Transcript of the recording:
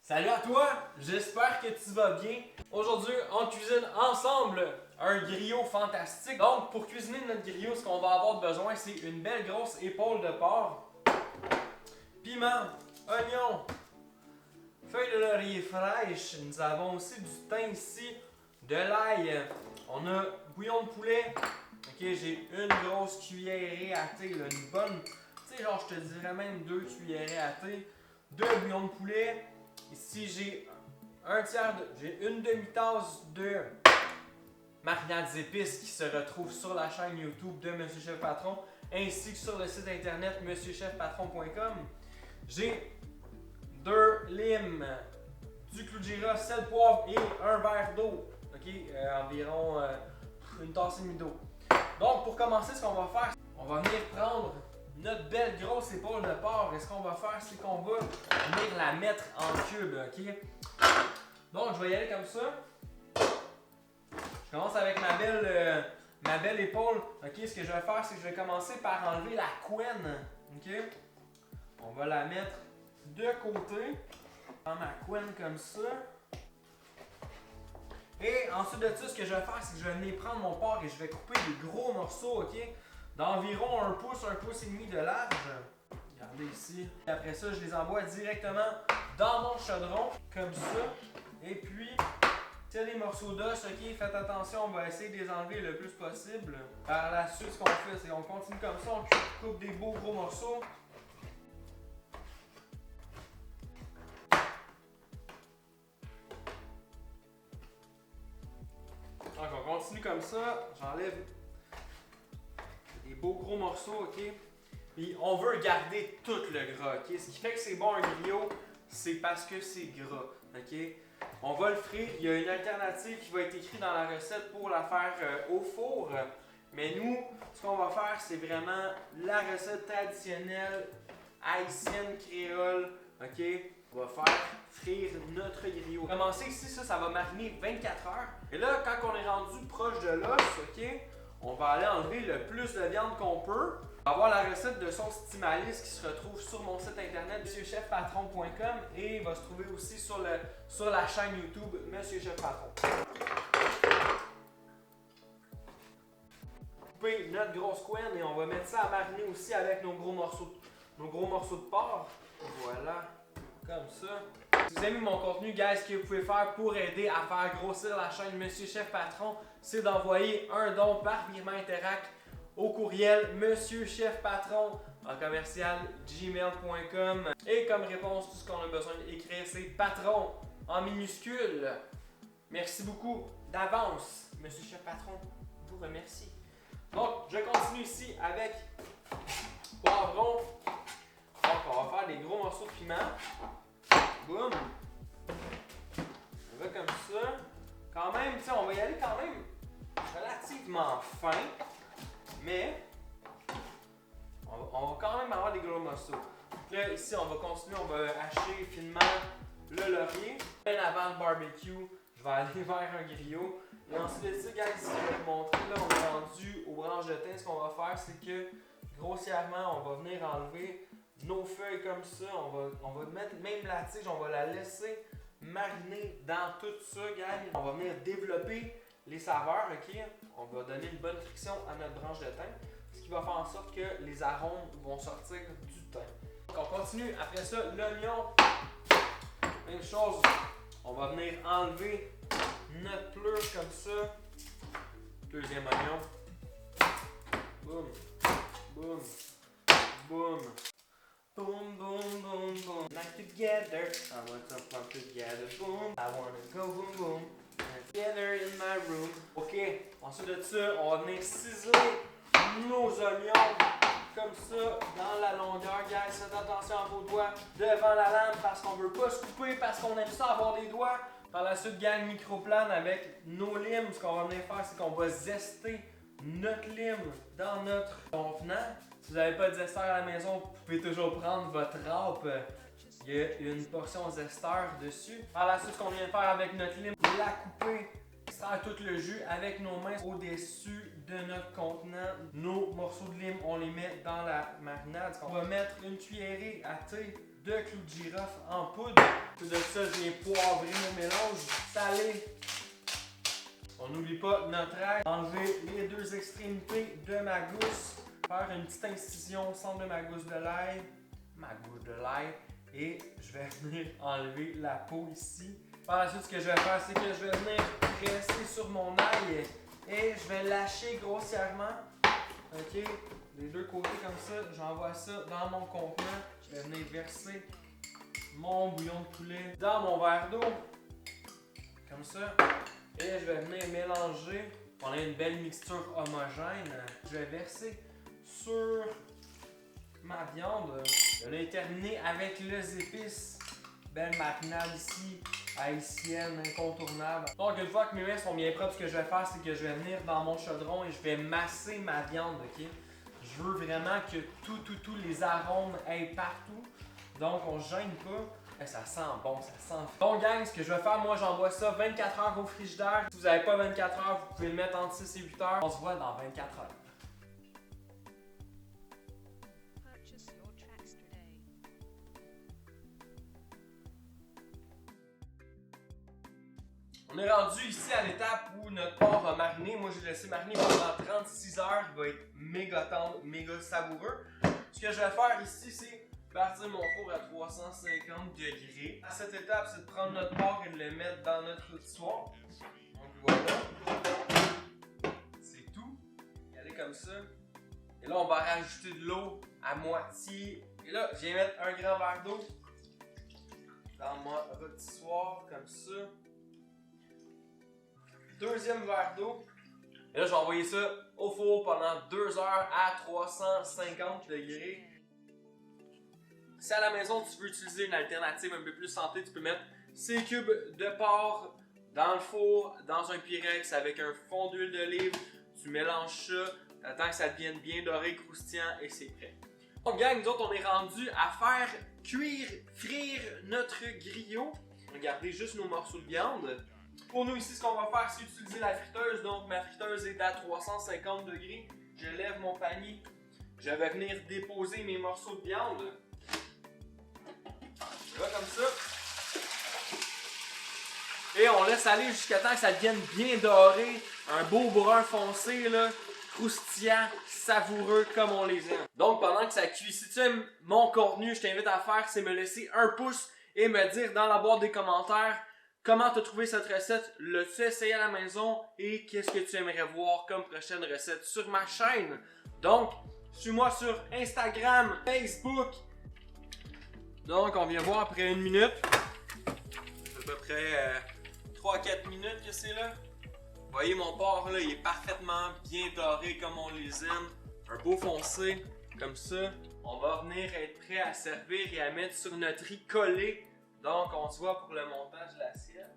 Salut à toi, j'espère que tu vas bien. Aujourd'hui, on cuisine ensemble un griot fantastique. Donc, pour cuisiner notre griot, ce qu'on va avoir besoin, c'est une belle grosse épaule de porc, piment, oignon, feuilles de laurier fraîches. Nous avons aussi du thym ici, de l'ail. On a bouillon de poulet. Ok, j'ai une grosse cuillerée à thé, là, une bonne, tu sais, genre je te dirais même 2 cuillerées à thé de bouillon de poulet. Ici, j'ai j'ai une demi-tasse de marinades épices qui se retrouve sur la chaîne YouTube de Monsieur Chef Patron, ainsi que sur le site internet monsieurchefpatron.com. J'ai 2 limes, du clou de girofle, sel, poivre et un verre d'eau. Ok, environ une tasse et demie d'eau. Donc, pour commencer, ce qu'on va faire, on va venir prendre notre belle grosse épaule de porc. Et ce qu'on va faire, c'est qu'on va venir la mettre en cubes, ok? Donc, je vais y aller comme ça. Je commence avec ma belle épaule. Ok, ce que je vais faire, c'est que je vais commencer par enlever la couenne. Ok? On va la mettre de côté. Je prends ma couenne comme ça. Et ensuite de ça, ce que je vais faire, c'est que je vais venir prendre mon porc et je vais couper des gros morceaux, ok? D'environ 1 pouce et demi de large. Regardez ici. Et après ça, je les envoie directement dans mon chaudron, comme ça. Et puis, c'est des morceaux d'os, ok? Faites attention, on va essayer de les enlever le plus possible. Par la suite, ce qu'on fait, c'est qu'on continue comme ça, on coupe des beaux gros morceaux. Donc, on continue comme ça. J'enlève des beaux gros morceaux, ok? Puis on veut garder tout le gras, ok? Ce qui fait que c'est bon un griot, c'est parce que c'est gras, ok? On va le frire. Il y a une alternative qui va être écrite dans la recette pour la faire au four. Mais nous, ce qu'on va faire, c'est vraiment la recette traditionnelle haïtienne créole, ok? On va faire frire notre griot. Pour commencer ici, ça va mariner 24 heures. Et là, quand on est rendu proche de l'os, ok? On va aller enlever le plus de viande qu'on peut. On va avoir la recette de sauce Timalis qui se retrouve sur mon site internet monsieurchefpatron.com et il va se trouver aussi sur la chaîne YouTube Monsieur Chef Patron. Couper notre grosse couenne et on va mettre ça à mariner aussi avec nos gros morceaux de porc. Voilà, comme ça. Si vous aimez mon contenu, guys, ce que vous pouvez faire pour aider à faire grossir la chaîne Monsieur Chef Patron, c'est d'envoyer un don par virement Interac au courriel monsieurchefpatron en commercial gmail.com. Et comme réponse, tout ce qu'on a besoin d'écrire, c'est patron en minuscule. Merci beaucoup d'avance, Monsieur Chef Patron. Je vous remercie. Donc, je continue ici avec poivron. Donc, on va faire des gros morceaux de piment. Boum! On va comme ça. Quand même, tu sais, on va y aller quand même relativement fin. Mais on va quand même avoir des gros morceaux. Là, ici, on va continuer, on va hacher finement le laurier. Bien avant le barbecue, je vais aller vers un griot. Et ensuite de ça, guys, ici, je vais vous montrer, là, on est rendu aux branches de thym. Ce qu'on va faire, c'est que grossièrement, on va venir enlever nos feuilles comme ça. On va mettre même la tige, on va la laisser mariner dans tout ça, guys. On va venir développer les saveurs, ok? On va donner une bonne friction à notre branche de thym, ce qui va faire en sorte que les arômes vont sortir du thym. Donc on continue, après ça, l'oignon, même chose, on va venir enlever notre pleure comme ça. Deuxième oignon. Boum, boum, boum. Boom, boom, boom, boom. Like together, I want some fun together. Boom, I wanna go boom, boom. Together in my room. Ok, ensuite de ça, on va venir ciseler nos oignons comme ça dans la longueur, guys. Faites attention à vos doigts devant la lame parce qu'on veut pas se couper, parce qu'on aime ça avoir des doigts. Par la suite, gang, microplane avec nos limes. Ce qu'on va venir faire, c'est qu'on va zester notre lime dans notre contenant. Si vous n'avez pas de zesteur à la maison, vous pouvez toujours prendre votre râpe. Il y a une portion zesteur dessus. Par la suite, ce qu'on vient de faire avec notre lime, la couper, extraire tout le jus avec nos mains au-dessus de notre contenant. Nos morceaux de lime, on les met dans la marinade. On va mettre une cuillerée à thé de clous de girofle en poudre. Tout de ça, je viens poivrer mon mélange, salé. On n'oublie pas notre aide. Enlever les deux extrémités de ma gousse. Faire une petite incision au centre de ma gousse de l'ail. Et je vais venir enlever la peau ici. Par la suite, ce que je vais faire, c'est que je vais venir presser sur mon ail et je vais lâcher grossièrement. Ok, les deux côtés comme ça. J'envoie ça dans mon contenant. Je vais venir verser mon bouillon de poulet dans mon verre d'eau. Comme ça. Et je vais venir mélanger. On a une belle mixture homogène. Je vais verser sur ma viande. Je l'ai terminé avec les épices. Belle marinade ici, haïtienne, incontournable. Donc une fois que mes mains sont bien propres, ce que je vais faire, c'est que je vais venir dans mon chaudron et je vais masser ma viande, ok? Je veux vraiment que tous les arômes aillent partout. Donc on se gêne pas. Ça sent bon, ça sent. Donc gang, ce que je vais faire, moi j'envoie ça 24 heures au frigidaire. Si vous n'avez pas 24 heures, vous pouvez le mettre entre 6 et 8 heures. On se voit dans 24 heures. On est rendu ici à l'étape où notre porc a mariné. Moi, j'ai laissé mariner pendant 36 heures. Il va être méga tendre, méga savoureux. Ce que je vais faire ici, c'est partir mon four à 350 degrés. À cette étape, c'est de prendre notre porc et de le mettre dans notre rôtissoir. Donc voilà. C'est tout. Y aller comme ça. Et là, on va rajouter de l'eau à moitié. Et là, je viens mettre un grand verre d'eau dans mon rôtissoir, comme ça. Deuxième verre d'eau. Et là, je vais envoyer ça au four pendant 2 heures à 350 degrés. Si à la maison, tu veux utiliser une alternative un peu plus santé, tu peux mettre 6 cubes de porc dans le four, dans un Pyrex avec un fond d'huile d'olive. Tu mélanges ça, t'attends que ça devienne bien doré, croustillant et c'est prêt. Donc gang, nous autres, on est rendu à faire cuire, frire notre griot. Regardez juste nos morceaux de viande. Pour nous ici, ce qu'on va faire, c'est utiliser la friteuse. Donc ma friteuse est à 350 degrés. Je lève mon panier. Je vais venir déposer mes morceaux de viande. Là, comme ça. Et on laisse aller jusqu'à temps que ça devienne bien doré. Un beau brun foncé, là, croustillant, savoureux comme on les aime. Donc pendant que ça cuit, si tu aimes mon contenu, je t'invite à faire, c'est me laisser un pouce et me dire dans la boîte des commentaires comment tu as trouvé cette recette, l'as-tu essayé à la maison et qu'est-ce que tu aimerais voir comme prochaine recette sur ma chaîne. Donc, suis-moi sur Instagram, Facebook. Donc, on vient voir après 1 minute. C'est à peu près 3-4 minutes que c'est là. Vous voyez, mon porc là, il est parfaitement bien doré comme on les aime. Un beau foncé, comme ça. On va venir être prêt à servir et à mettre sur notre riz collé. Donc, on se voit pour le montage de l'assiette.